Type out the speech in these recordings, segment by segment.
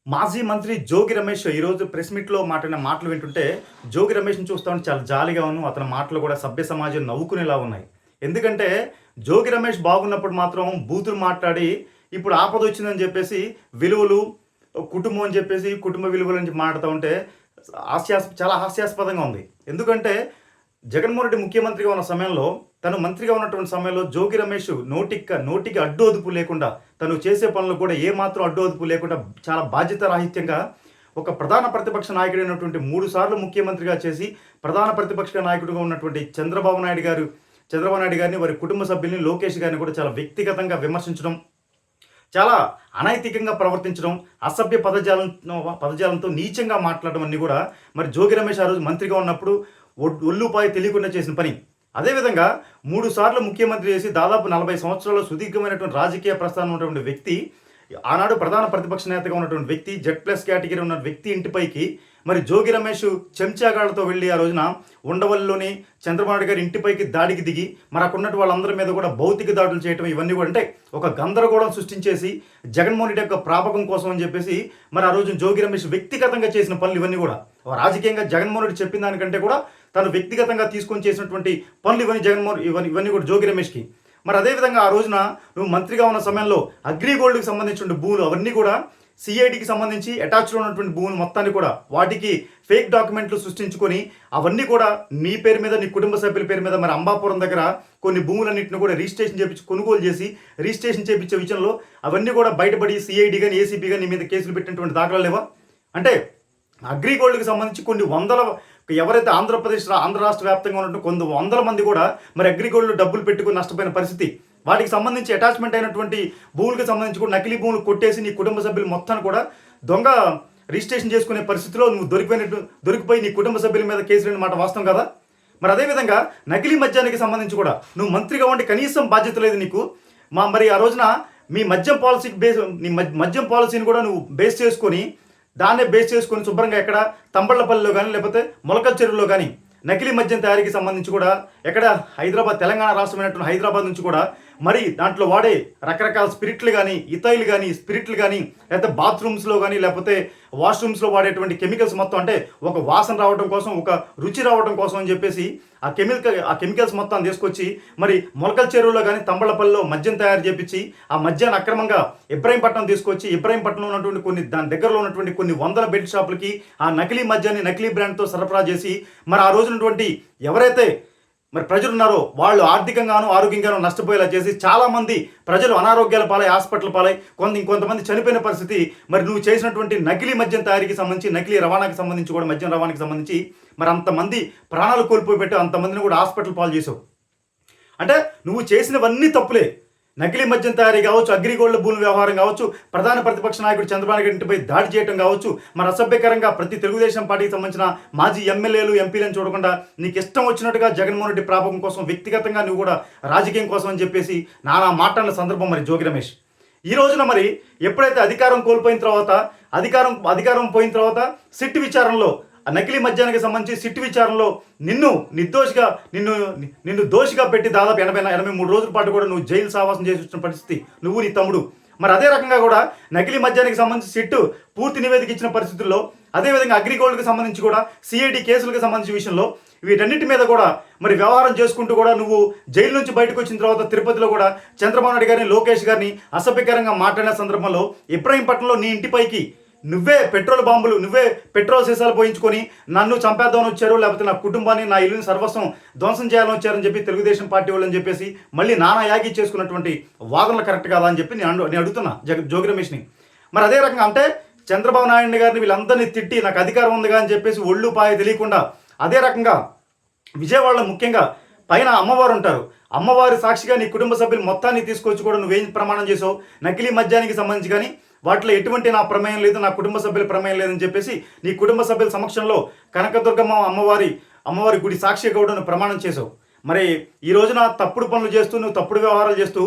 మాజీ మంత్రి జోగి రమేష్ ఈరోజు ప్రెస్ మీట్‌లో మాట్లాడిన మాటలు వింటుంటే, జోగి రమేష్‌ని చూస్తా ఉంటే చాలా జాలిగాను, అతని మాటలు కూడా సభ్య సమాజం నవ్వుకునేలా ఉన్నాయి. ఎందుకంటే, జోగి రమేష్ బాగున్నప్పుడు మాత్రం బూతులు మాట్లాడి, ఇప్పుడు ఆపదొచ్చిందని చెప్పేసి విలువలు, కుటుంబం అని చెప్పేసి కుటుంబ విలువలని చెప్పి మాట్లాడుతా ఉంటే చాలా హాస్యాస్పదంగా ఉంది. ఎందుకంటే, జగన్మోహన్ రెడ్డి ముఖ్యమంత్రిగా ఉన్న సమయంలో, తను మంత్రిగా ఉన్నటువంటి సమయంలో జోగి రమేష్ నోటికి అడ్డు అదుపు లేకుండా, తను చేసే పనులు కూడా ఏమాత్రం అడ్డు అదుపు లేకుండా చాలా బాధ్యతారాహిత్యంగా ఒక ప్రధాన ప్రతిపక్ష నాయకుడైనటువంటి 3 సార్లు ముఖ్యమంత్రిగా చేసి, ప్రధాన ప్రతిపక్ష నాయకుడిగా ఉన్నటువంటి చంద్రబాబు నాయుడు గారిని, వారి కుటుంబ సభ్యుల్ని, లోకేష్ గారిని కూడా చాలా వ్యక్తిగతంగా విమర్శించడం, చాలా అనైతికంగా ప్రవర్తించడం, అసభ్య పదజాలంతో నీచంగా మాట్లాడడం అన్నీ కూడా మరి జోగి రమేష్ ఆ రోజు మంత్రిగా ఉన్నప్పుడు ఒళ్ళుపాయ తెలియకుండా చేసిన పని. అదేవిధంగా 3 సార్లు ముఖ్యమంత్రి చేసి దాదాపు 40 సంవత్సరాల సుదీర్ఘమైనటువంటి రాజకీయ ప్రస్థానం ఉన్నటువంటి వ్యక్తి, ఆనాడు ప్రధాన ప్రతిపక్ష నేతగా ఉన్నటువంటి వ్యక్తి, జెడ్+ కేటగిరీ ఉన్న వ్యక్తి ఇంటిపైకి మరి జోగి రమేష్ చెంచాగాళ్లతో వెళ్ళి ఆ రోజున ఉండవల్లిలోని చంద్రబాబు నాయుడు గారి ఇంటిపైకి దాడికి దిగి మరి అక్కడ ఉన్నట్టు వాళ్ళందరి మీద కూడా భౌతిక దాడులు చేయటం, ఇవన్నీ కూడా అంటే ఒక గందరగోళం సృష్టించేసి జగన్మోహన్ రెడ్డి యొక్క ప్రాపకం కోసం అని చెప్పేసి మరి ఆ రోజు జోగి రమేష్ వ్యక్తిగతంగా చేసిన పనులు ఇవన్నీ కూడా రాజకీయంగా జగన్మోహన్ రెడ్డి చెప్పిన దానికంటే కూడా తను వ్యక్తిగతంగా తీసుకొని చేసినటువంటి పనులు ఇవన్నీ కూడా జోగి రమేష్కి. మరి అదేవిధంగా ఆ రోజున నువ్వు మంత్రిగా ఉన్న సమయంలో అగ్రిగోల్డ్కి సంబంధించిన భూములు అవన్నీ కూడా సిఐడికి సంబంధించి అటాచ్లో ఉన్నటువంటి భూములు మొత్తాన్ని కూడా వాటికి ఫేక్ డాక్యుమెంట్లు సృష్టించుకొని అవన్నీ కూడా నీ పేరు మీద, నీ కుటుంబ సభ్యుల పేరు మీద మరి అంబాపురం దగ్గర కొన్ని భూములన్నింటిని కూడా రిజిస్ట్రేషన్ చేయించి కొనుగోలు చేసి రిజిస్ట్రేషన్ చేయించే విషయంలో అవన్నీ కూడా బయటపడి సిఐడి కానీ ఏసీబీ కానీ నీ మీద కేసులు పెట్టినటువంటి దాఖలాలు లేవా? అంటే అగ్రిగోల్డ్కి సంబంధించి కొన్ని వందల ఎవరైతే ఆంధ్ర రాష్ట్ర వ్యాప్తంగా ఉన్నట్టు కొన్ని వందల మంది కూడా మరి అగ్రిగోల్డ్లో డబ్బులు పెట్టుకుని నష్టపోయిన పరిస్థితి, వాటికి సంబంధించి అటాచ్మెంట్ అయినటువంటి భూములకు సంబంధించి కూడా నకిలీ భూములు కొట్టేసి నీ కుటుంబ సభ్యులు మొత్తాన్ని కూడా దొంగ రిజిస్ట్రేషన్ చేసుకునే పరిస్థితిలో నువ్వు దొరికిపోయి నీ కుటుంబ సభ్యుల మీద కేసులు మాట వాస్తవం కదా? మరి అదేవిధంగా నకిలీ మద్యానికి సంబంధించి కూడా నువ్వు మంత్రిగా ఉండి కనీసం బాధ్యత లేదు నీకు. మరి ఆ రోజున మీ మద్యం మద్యం పాలసీని కూడా నువ్వు బేస్ చేసుకొని శుభ్రంగా ఎక్కడ తంబళ్లపల్లిలో కానీ లేకపోతే మొలకల్ చెరువులో కానీ నకిలీ మద్యం తయారీకి సంబంధించి కూడా ఎక్కడ తెలంగాణ రాష్ట్రమైనటువంటి హైదరాబాద్ నుంచి కూడా మరి దాంట్లో వాడే రకరకాల స్పిరిట్లు కానీ లేకపోతే బాత్రూమ్స్లో కానీ లేకపోతే వాష్రూమ్స్లో వాడేటువంటి కెమికల్స్ మొత్తం, అంటే ఒక వాసన రావడం కోసం, ఒక రుచి రావడం కోసం అని చెప్పేసి ఆ కెమికల్స్ మొత్తం తీసుకొచ్చి మరి మొలకల్ చెరువులో కానీ తంబళ్లపల్లిలో మద్యం తయారు చేపించి ఆ మద్యాన్ని అక్రమంగా ఇబ్రాహీంపట్నం తీసుకొచ్చి ఇబ్రాహీంపట్నంలో ఉన్నటువంటి దాని దగ్గరలో ఉన్నటువంటి కొన్ని వందల బెడ్ షాపులకి ఆ నకిలీ మద్యాన్ని నకిలీ బ్రాండ్తో సరఫరా చేసి మరి ఆ రోజునటువంటి ఎవరైతే మరి ప్రజలు ఉన్నారో వాళ్ళు ఆర్థికంగాను ఆరోగ్యంగాను నష్టపోయేలా చేసి చాలామంది ప్రజలు అనారోగ్యాల పాలై, హాస్పిటల్ పాలై, కొంతమంది చనిపోయిన పరిస్థితి. మరి నువ్వు చేసినటువంటి నకిలీ మద్యం తయారీకి సంబంధించి, నకిలీ రవాణాకి సంబంధించి కూడా మద్యం రవాణాకి సంబంధించి మరి అంతమంది ప్రాణాలు కోల్పోయి పెట్టి అంతమందిని కూడా హాస్పిటల్ పాలు చేసావు. అంటే నువ్వు చేసినవన్నీ తప్పులే. నకిలీ మద్యం తయారీ కావచ్చు, అగ్రిగోల్డ్ భూమి వ్యవహారం కావచ్చు, ప్రధాన ప్రతిపక్ష నాయకుడు చంద్రబాబు నాయుడు ఇంటిపై దాడి చేయడం కావచ్చు, మరి అసభ్యకరంగా ప్రతి తెలుగుదేశం పార్టీకి సంబంధించిన మాజీ ఎమ్మెల్యేలు, ఎంపీలను చూడకుండా నీకు ఇష్టం వచ్చినట్టుగా జగన్మోహన్ రెడ్డి ప్రాపకం కోసం వ్యక్తిగతంగా నువ్వు కూడా రాజకీయం కోసం అని చెప్పేసి నానా మాట్లాడిన సందర్భం మరి జోగి రమేష్. ఈ రోజున మరి ఎప్పుడైతే అధికారం పోయిన తర్వాత సిట్ విచారణలో ఆ నకిలీ మద్యానికి సంబంధించి సిట్ విచారణలో నిన్ను దోషిగా పెట్టి దాదాపు 83 రోజుల పాటు కూడా నువ్వు జైలు సావాసం చేసి వచ్చిన పరిస్థితి నువ్వు, నీ తమ్ముడు. మరి అదే రకంగా కూడా నకిలీ మద్యానికి సంబంధించి సిట్ పూర్తి నివేదిక ఇచ్చిన పరిస్థితుల్లో, అదేవిధంగా అగ్రిగోల్డ్కి సంబంధించి కూడా సిఐడి కేసులకు సంబంధించిన విషయంలో వీటన్నిటి మీద కూడా మరి వ్యవహారం చేసుకుంటూ కూడా నువ్వు జైలు నుంచి బయటకు వచ్చిన తర్వాత తిరుపతిలో కూడా చంద్రబాబు నాయుడు గారిని, లోకేష్ గారిని అసభ్యకరంగా మాట్లాడిన సందర్భంలో ఇబ్రాహీంపట్నంలో నీ ఇంటిపైకి నువ్వే పెట్రోల్ సీసాలు పోయించుకొని నన్ను చంపేద్దామని వచ్చారు, లేకపోతే నా కుటుంబాన్ని, నా ఇల్లుని సర్వస్వం ధ్వంసం చేయాలని వచ్చారని చెప్పి తెలుగుదేశం పార్టీ వాళ్ళని చెప్పేసి మళ్ళీ నానా యాగి చేసుకున్నటువంటి వాదనలు కరెక్ట్ కాదా అని చెప్పి నేను అడుగుతున్నా జోగి రమేష్ని. మరి అదే రకంగా అంటే చంద్రబాబు నాయుడు గారిని వీళ్ళందరినీ తిట్టి నాకు అధికారం ఉందిగా అని చెప్పేసి ఒళ్ళు పాయ తెలియకుండా, అదే రకంగా విజయవాడలో ముఖ్యంగా పైన అమ్మవారు ఉంటారు, అమ్మవారి సాక్షిగా నీ కుటుంబ సభ్యులు మొత్తాన్ని తీసుకొచ్చి కూడా నువ్వేం ప్రమాణం చేసావు, నకిలీ మద్యానికి సంబంధించి కానీ వాటిలో ఎటువంటి నా ప్రమేయం లేదు, నా కుటుంబ సభ్యుల ప్రమేయం లేదని చెప్పేసి నీ కుటుంబ సభ్యుల సమక్షంలో కనకదుర్గమ్మ అమ్మవారి గుడి సాక్షిగా కూడా నువ్వు ప్రమాణం చేసావు. మరి ఈ రోజున తప్పుడు పనులు చేస్తూ, నువ్వు తప్పుడు వ్యవహారాలు చేస్తూ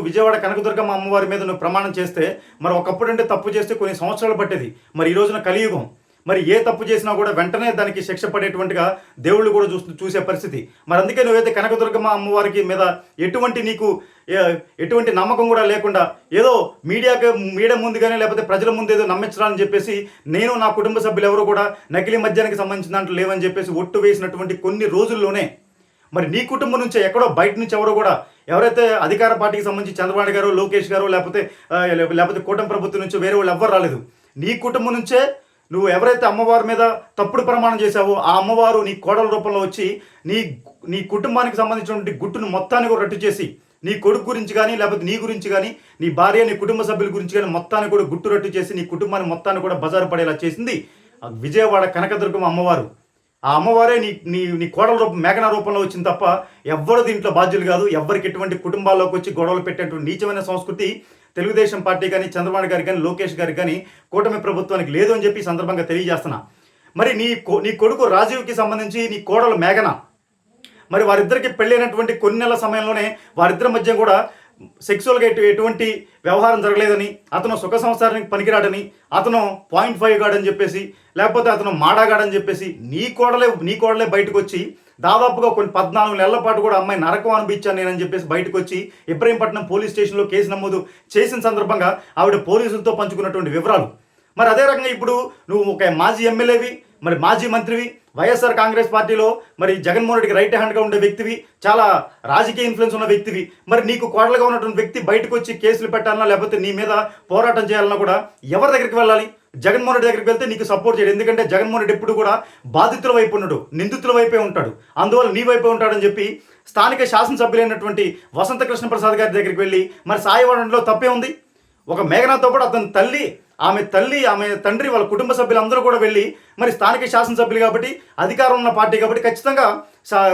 విజయవాడ కనకదుర్గమ్మ అమ్మవారి మీద నువ్వు ప్రమాణం చేస్తే మరి ఒకప్పుడు అంటే తప్పు చేస్తే కొన్ని సంవత్సరాలు పట్టేది. మరి ఈ రోజున కలియుగం, మరి ఏ తప్పు చేసినా కూడా వెంటనే దానికి శిక్ష పడేటువంటిగా దేవుళ్ళు కూడా చూసే పరిస్థితి. మరి అందుకే నువ్వైతే కనకదుర్గమ్మ అమ్మవారికి మీద ఎటువంటి నమ్మకం కూడా లేకుండా ఏదో మీడియా ముందుగానే లేకపోతే ప్రజల ముందు ఏదో నమ్మించాలని చెప్పేసి నేను నా కుటుంబ సభ్యులు ఎవరు కూడా నకిలీ మద్యానికి సంబంధించిన దాంట్లో లేవని చెప్పేసి ఒట్టు వేసినటువంటి కొన్ని రోజుల్లోనే మరి నీ కుటుంబం నుంచే ఎక్కడో బయట నుంచి ఎవరో కూడా ఎవరైతే అధికార పార్టీకి సంబంధించి చంద్రబాబు గారు, లోకేష్ గారు లేకపోతే కూటమి ప్రభుత్వం నుంచి వేరే వాళ్ళు ఎవ్వరు రాలేదు. నీ కుటుంబం నుంచే నువ్వు ఎవరైతే అమ్మవారి మీద తప్పుడు ప్రమాణం చేశావో ఆ అమ్మవారు నీ కోడల రూపంలో వచ్చి నీ కుటుంబానికి సంబంధించినటువంటి గుట్టును మొత్తాన్ని కూడా రట్టు చేసి నీ కొడుకు గురించి కానీ లేకపోతే నీ గురించి కానీ నీ భార్య నీ కుటుంబ సభ్యుల గురించి కానీ మొత్తాన్ని కూడా గుట్టు రట్టు చేసి నీ కుటుంబాన్ని మొత్తాన్ని కూడా బజారు పడేలా చేసింది విజయవాడ కనకదుర్గమ్మ అమ్మవారు. ఆ అమ్మవారే నీ కోడల రూపం మేఘన రూపంలో వచ్చింది తప్ప ఎవ్వరు దీంట్లో బాధ్యులు కాదు. ఎవ్వరికి ఎటువంటి కుటుంబాల్లోకి వచ్చి గొడవలు పెట్టేటువంటి నీచమైన సంస్కృతి తెలుగుదేశం పార్టీ కానీ చంద్రబాబు గారికి కానీ లోకేష్ గారికి కానీ కూటమి ప్రభుత్వానికి లేదు అని చెప్పి సందర్భంగా తెలియజేస్తున్నా. మరి నీ కొడుకు రాజీవ్కి సంబంధించి నీ కోడలు మేఘన మరి వారిద్దరికి పెళ్ళైనటువంటి కొన్ని నెలల సమయంలోనే వారిద్దరి మధ్య కూడా సెక్సువల్గా ఎటువంటి వ్యవహారం జరగలేదని, అతను సుఖ సంసారానికి పనికిరాడని, అతను 0.5 గాడని చెప్పేసి లేకపోతే అతను మాడాగాడని చెప్పేసి నీ కోడలే బయటకు వచ్చి దాదాపుగా కొన్ని 14 నెలల పాటు కూడా అమ్మాయి నరకం అనిపించాను నేనని చెప్పేసి బయటకు వచ్చి ఇబ్రహీంపట్నం పోలీస్ స్టేషన్లో కేసు నమోదు చేసిన సందర్భంగా ఆవిడ పోలీసులతో పంచుకున్నటువంటి వివరాలు. మరి అదే రకంగా ఇప్పుడు నువ్వు ఒక మాజీ ఎమ్మెల్యేవి, మరి మాజీ మంత్రివి, వైఎస్ఆర్ కాంగ్రెస్ పార్టీలో మరి జగన్మోహన్ రెడ్డికి రైట్ హ్యాండ్గా ఉండే వ్యక్తివి, చాలా రాజకీయ ఇన్ఫ్లుయెన్స్ ఉన్న వ్యక్తివి. మరి నీకు కోడలుగా ఉన్నటువంటి వ్యక్తి బయటకు వచ్చి కేసులు పెట్టాలన్నా లేకపోతే నీ మీద పోరాటం చేయాలన్నా కూడా ఎవరి దగ్గరికి వెళ్ళాలి? జగన్మోహన్ రెడ్డి దగ్గరికి వెళ్తే నీకు సపోర్ట్ చేయడు. ఎందుకంటే జగన్మోహన్ రెడ్డి ఎప్పుడు కూడా బాధితుల వైపు ఉన్నాడు, నిందితుల వైపే ఉంటాడు, అందువల్ల నీ వైపే ఉంటాడని చెప్పి స్థానిక శాసనసభ్యులైనటువంటి వసంత కృష్ణ ప్రసాద్ గారి దగ్గరికి వెళ్ళి మరి సాయవాడంలో తప్పే ఉంది. ఒక మేఘనాతో పాటు అతని తల్లి, ఆమె తండ్రి, వాళ్ళ కుటుంబ సభ్యులందరూ కూడా వెళ్ళి మరి స్థానిక శాసనసభ్యులు కాబట్టి అధికారం ఉన్న పార్టీ కాబట్టి ఖచ్చితంగా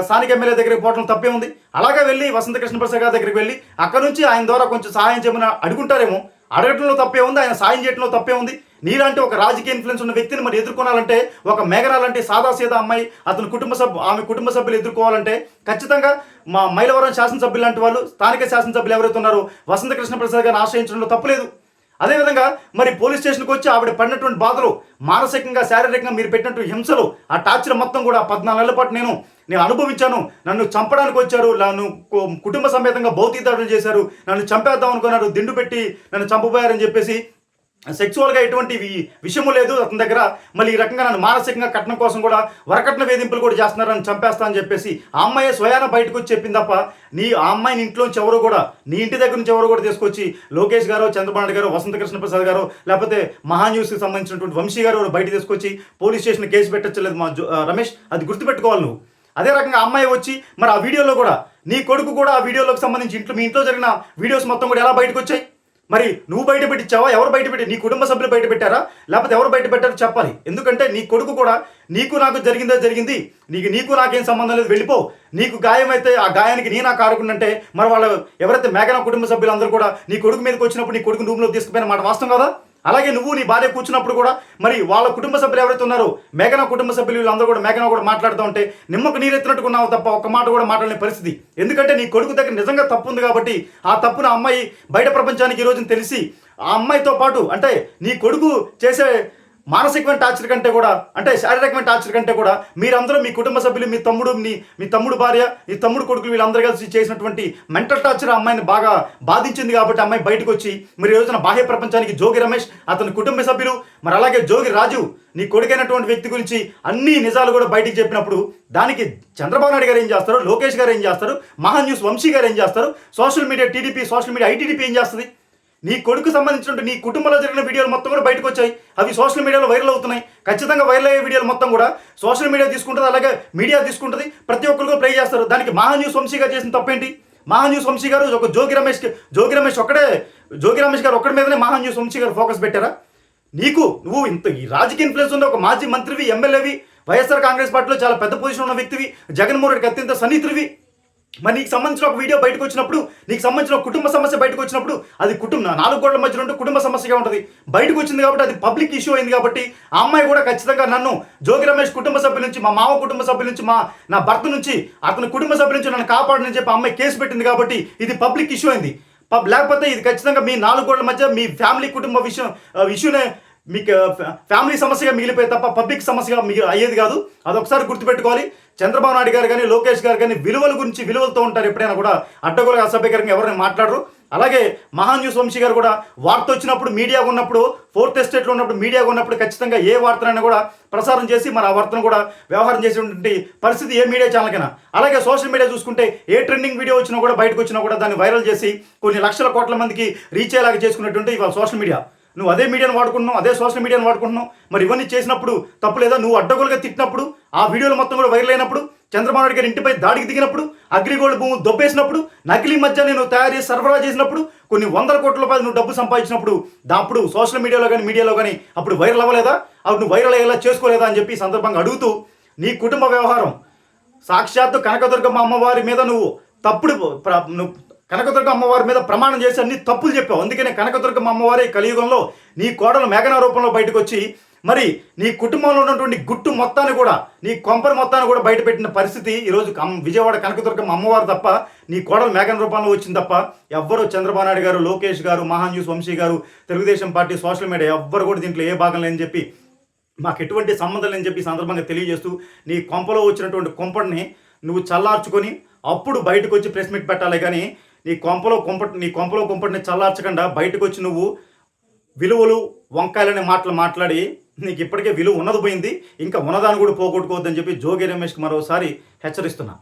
స్థానిక ఎమ్మెల్యే దగ్గరికి పోవడం తప్పే ఉంది. అలాగే వెళ్ళి వసంత కృష్ణ ప్రసాద్ గారి దగ్గరికి వెళ్ళి అక్కడ నుంచి ఆయన ద్వారా కొంచెం సహాయం చేయమని అడుగుంటారేమో. అడగటంలో తప్పే ఉంది, ఆయన సాయం చేయడంలో తప్పే ఉంది. నీలాంటి ఒక రాజకీయ ఇన్ఫ్లుయెన్స్ ఉన్న వ్యక్తిని మరి ఎదుర్కొనాలంటే, ఒక మేఘన లాంటి సాదాసీదా అమ్మాయి ఆమె కుటుంబ సభ్యులు ఎదుర్కోవాలంటే ఖచ్చితంగా మా మైలవరం శాసనసభ్యులు లాంటి వాళ్ళు, స్థానిక శాసనసభ్యులు ఎవరైతే ఉన్నారో వసంత కృష్ణ ప్రసాద్ గారిని ఆశ్రయించడంలో తప్పులేదు. అదేవిధంగా మరి పోలీస్ స్టేషన్కి వచ్చి ఆవిడ పడినటువంటి బాధలు, మానసికంగా శారీరకంగా మీరు పెట్టినటువంటి హింసలు, ఆ టార్చర్ మొత్తం కూడా 14 నెలల పాటు నేను అనుభవించాను. నన్ను చంపడానికి వచ్చారు, నన్ను కుటుంబ సమేతంగా భౌతిక దాడులు చేశారు, నన్ను చంపేద్దాం అనుకున్నారు, దిండు పెట్టి నన్ను చంపబోయారని చెప్పేసి సెక్సువల్గా ఎటువంటి విషయము లేదు అతని దగ్గర. మళ్ళీ ఈ రకంగా నన్ను మానసికంగా కట్నం కోసం కూడా వరకట్న వేధింపులు కూడా చేస్తున్నారని చంపేస్తా అని చెప్పేసి ఆ అమ్మాయి స్వయాన బయటకు వచ్చి చెప్పింది తప్ప ఆ అమ్మాయిని ఇంట్లోంచి ఎవరు కూడా, నీ ఇంటి దగ్గర నుంచి ఎవరు కూడా తీసుకొచ్చి లోకేష్ గారు, చంద్రబాబు నాయుడు గారు, వసంత కృష్ణ ప్రసాద్ గారు లేకపోతే మహాన్యూస్కి సంబంధించినటువంటి వంశీ గారు బయట తీసుకొచ్చి పోలీస్ స్టేషన్ కేసు పెట్టచ్చలేదు మా రమేష్. అది గుర్తుపెట్టుకోవాలి నువ్వు. అదే రకంగా అమ్మాయి వచ్చి మరి ఆ వీడియోలో కూడా నీ కొడుకు కూడా ఆ వీడియోలోకి సంబంధించి మీ ఇంట్లో జరిగిన వీడియోస్ మొత్తం కూడా ఎలా బయటకు వచ్చాయి? మరి నువ్వు బయట పెట్టించావా? ఎవరు బయట పెట్టి? నీ కుటుంబ సభ్యులు బయట పెట్టారా లేకపోతే ఎవరు బయట పెట్టారో చెప్పాలి. ఎందుకంటే నీ కొడుకు కూడా నాకు జరిగింది, నీకు నాకేం సంబంధం లేదు, వెళ్ళిపో. నీకు గాయం అయితే ఆ గాయానికి నా కారకుండంటే మరి వాళ్ళు ఎవరైతే మేఘన కుటుంబ సభ్యులందరూ కూడా నీ కొడుకు మీదకి వచ్చినప్పుడు నీ కొడుకు రూమ్లో తీసుకుపోయిన మాట వాస్తవం కదా. అలాగే నువ్వు నీ భార్య కూర్చున్నప్పుడు కూడా మరి వాళ్ళ కుటుంబ సభ్యులు ఎవరైతే ఉన్నారో మేఘన కుటుంబ సభ్యులు వీళ్ళందరూ కూడా మేఘన కూడా మాట్లాడుతూ ఉంటే నిమ్మకు నీరెత్తినట్టుకున్నావు తప్ప ఒక్క మాట కూడా మాట్లాడలేని పరిస్థితి. ఎందుకంటే నీ కొడుకు దగ్గర నిజంగా తప్పు ఉంది కాబట్టి ఆ తప్పును అమ్మాయి బయట ప్రపంచానికి ఈ రోజున తెలిసి ఆ అమ్మాయితో పాటు అంటే నీ కొడుకు చేసే మానసికమైన టార్చర్ కంటే కూడా, అంటే శారీరకమైన టార్చర్ కంటే కూడా మీరందరూ మీ కుటుంబ సభ్యులు, మీ తమ్ముడు భార్య, మీ తమ్ముడు కొడుకులు వీళ్ళందరూ కలిసి చేసినటువంటి మెంటల్ టార్చర్ అమ్మాయిని బాగా బాధించింది కాబట్టి అమ్మాయి బయటకు వచ్చి మరి రోజున బాహ్య ప్రపంచానికి జోగి రమేష్, అతని కుటుంబ సభ్యులు, మరి అలాగే జోగి రాజు నీ కొడుకైనటువంటి వ్యక్తి గురించి అన్ని నిజాలు కూడా బయటికి చెప్పినప్పుడు దానికి చంద్రబాబు నాయుడు గారు ఏం చేస్తారు, లోకేష్ గారు ఏం చేస్తారు, మహాన్యూస్ వంశీ గారు ఏం చేస్తారు, social media TDP, social media ITDP ఏం చేస్తుంది? నీ కొడుకు సంబంధించిన నీ కుటుంబంలో జరిగిన వీడియోలు మొత్తం కూడా బయటకు వచ్చాయి. అవి సోషల్ మీడియాలో వైరల్ అవుతున్నాయి. ఖచ్చితంగా వైరల్ అయ్యే వీడియోలు మొత్తం కూడా సోషల్ మీడియా తీసుకుంటుంది, అలాగే మీడియా తీసుకుంటుంది, ప్రతి ఒక్కరు కూడా ప్లే చేస్తారు. దానికి మహాన్యూస్ వంశీ గారు చేసిన తప్పేంటి? మహాన్యూస్ వంశీ గారు ఒక జోగి రమేష్ గారు ఒక్కడి మీదనే మహాన్యూస్ వంశీ గారు ఫోకస్ పెట్టారా? నువ్వు ఇంత ఈ రాజకీయ ఇన్ఫ్లుయెన్స్ ఉన్న ఒక మాజీ మంత్రివి, ఎమ్మెల్యేవి, వైఎస్ఆర్ కాంగ్రెస్ పార్టీలో చాలా పెద్ద పొజిషన్ ఉన్న వ్యక్తివి, జగన్మోహన్ రెడ్డికి అత్యంత సన్నిహితుడివి. మరి నీకు సంబంధించిన ఒక వీడియో బయటకు వచ్చినప్పుడు, నీకు సంబంధించిన కుటుంబ సమస్య బయటకు వచ్చినప్పుడు అది 4 గోడల మధ్యలో ఉంటే కుటుంబ సమస్యగా ఉంటుంది. బయటకు వచ్చింది కాబట్టి అది పబ్లిక్ ఇష్యూ అయింది కాబట్టి ఆ అమ్మాయి కూడా ఖచ్చితంగా నన్ను జోగి రమేష్ కుటుంబ సభ్యుల నుంచి, మా మామ కుటుంబ సభ్యుల నుంచి, నా భర్త నుంచి, అతని కుటుంబ సభ్యుల నుంచి నన్ను కాపాడని చెప్పి అమ్మాయి కేసు పెట్టింది కాబట్టి ఇది పబ్లిక్ ఇష్యూ అయింది. లేకపోతే ఇది ఖచ్చితంగా మీ 4 గోడల మధ్య మీ ఫ్యామిలీ కుటుంబ ఇష్యూనే మీకు ఫ్యామిలీ సమస్యగా మిగిలిపోయి తప్ప పబ్లిక్ సమస్యగా అయ్యేది కాదు. అదొకసారి గుర్తుపెట్టుకోవాలి. చంద్రబాబు నాయుడు గారు కానీ లోకేష్ గారు కానీ విలువల గురించి విలువలతో ఉంటారు. ఎప్పుడైనా కూడా అడ్డగోలుగా అసభ్యకరంగా ఎవరైనా మాట్లాడరు. అలాగే మహాన్యూస్ వంశీ గారు కూడా వార్త వచ్చినప్పుడు మీడియా ఉన్నప్పుడు, ఫోర్త్ ఎస్టేట్లో ఉన్నప్పుడు మీడియా ఉన్నప్పుడు ఖచ్చితంగా ఏ వార్తనైనా కూడా ప్రసారం చేసి మరి ఆ వార్తను కూడా వ్యవహారం చేసేటువంటి పరిస్థితి ఏ మీడియా ఛానల్కైనా. అలాగే సోషల్ మీడియా చూసుకుంటే ఏ ట్రెండింగ్ వీడియో వచ్చినా కూడా బయటకు వచ్చినా కూడా దాన్ని వైరల్ చేసి కొన్ని లక్షల కోట్ల మందికి రీచ్ అయ్యేలాగా చేసుకున్నటువంటి ఇవాళ సోషల్ మీడియా. నువ్వు అదే మీడియాను వాడుకుంటున్నావు, అదే సోషల్ మీడియాను వాడుకుంటున్నావు. మరి ఇవన్నీ చేసినప్పుడు తప్పు లేదా? నువ్వు అడ్డగోలుగా తిట్టినప్పుడు, ఆ వీడియోలు మొత్తం కూడా వైరల్ అయినప్పుడు, చంద్రబాబు నాయుడు గారి ఇంటిపై దాడికి దిగినప్పుడు, అగ్రిగోల్డ్ భూములు దొబ్బేసినప్పుడు, నకిలీ మద్యాన్ని నువ్వు తయారు చేసి సరఫరా చేసినప్పుడు, కొన్ని వందల కోట్ల రూపాయలు నువ్వు డబ్బు సంపాదించినప్పుడు అప్పుడు సోషల్ మీడియాలో కానీ మీడియాలో కానీ అప్పుడు వైరల్ అవ్వలేదా? అప్పుడు నువ్వు వైరల్ అయ్యేలా చేసుకోలేదా అని చెప్పి సందర్భంగా అడుగుతూ, నీ కుటుంబ వ్యవహారం సాక్షాత్తు కనకదుర్గమ్మ అమ్మవారి మీద నువ్వు కనకదుర్గ అమ్మవారి మీద ప్రమాణం చేసి అన్ని తప్పులు చెప్పావు. అందుకనే కనకదుర్గమ్మ అమ్మవారి కలియుగంలో నీ కోడలు మేఘన రూపంలో బయటకు వచ్చి మరి నీ కుటుంబంలో ఉన్నటువంటి గుట్టు మొత్తాన్ని కూడా, నీ కొంపరి మొత్తాన్ని కూడా బయటపెట్టిన పరిస్థితి ఈరోజు విజయవాడ కనకదుర్గమ్మ అమ్మవారు తప్ప, నీ కోడలు మేఘన రూపంలో వచ్చింది తప్ప ఎవ్వరు చంద్రబాబు నాయుడు గారు, లోకేష్ గారు, మహాన్యూస్ వంశీ గారు, తెలుగుదేశం పార్టీ, సోషల్ మీడియా ఎవ్వరు కూడా దీంట్లో ఏ భాగం లేని చెప్పి, మాకు ఎటువంటి సంబంధం లేని చెప్పి సందర్భంగా తెలియజేస్తూ, నీ కొంపలో వచ్చినటువంటి కొంపడిని నువ్వు చల్లార్చుకొని అప్పుడు బయటకు వచ్చి ప్రెస్ మీట్ పెట్టాలి. కానీ నీ కొంపలో కొంపటిని చల్లార్చకుండా బయటకు వచ్చి నువ్వు విలువలు వంకాయలనే మాటలు మాట్లాడి నీకు ఇప్పటికే విలువ ఉన్నది పోయింది, ఇంకా ఉన్నదాన్ని కూడా పోగొట్టుకోవద్దని చెప్పి జోగి రమేష్కి మరోసారి హెచ్చరిస్తున్నా.